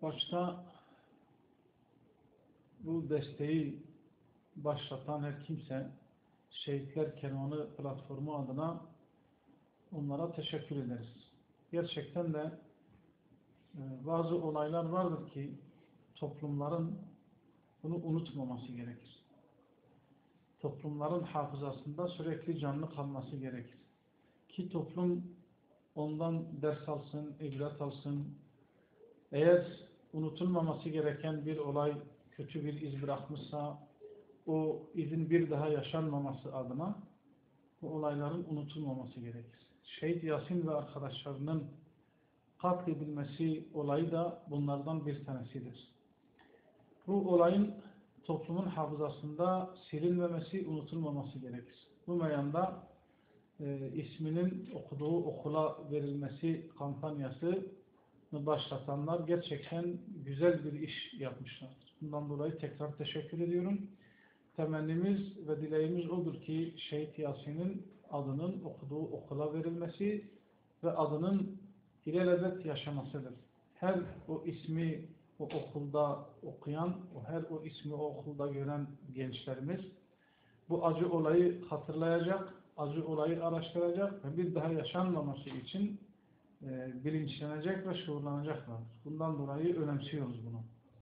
Başta bu desteği başlatan her kimse, Şehitler Kervanı platformu adına onlara teşekkür ederiz. Gerçekten de bazı olaylar vardır ki toplumların bunu unutmaması gerekir. Toplumların hafızasında sürekli canlı kalması gerekir. Ki toplum ondan ders alsın, ibret alsın. Eğer unutulmaması gereken bir olay kötü bir iz bırakmışsa o izin bir daha yaşanmaması adına bu olayların unutulmaması gerekir. Şehit Yasin ve arkadaşlarının katledilmesi olayı da bunlardan bir tanesidir. Bu olayın toplumun hafızasında silinmemesi, unutulmaması gerekir. Bu meyanda isminin okuduğu okula verilmesi kampanyası başlatanlar gerçekten güzel bir iş yapmışlardır. Bundan dolayı tekrar teşekkür ediyorum. Temennimiz ve dileğimiz odur ki Şehit Yasin'in adının okuduğu okula verilmesi ve adının ilelebet yaşamasıdır. Her o ismi o okulda okuyan, her o ismi o okulda gören gençlerimiz bu acı olayı hatırlayacak, acı olayı araştıracak ve bir daha yaşanmaması için bilinçlenecek ve şuurlanacaklar. Bundan dolayı önemsiyoruz bunu.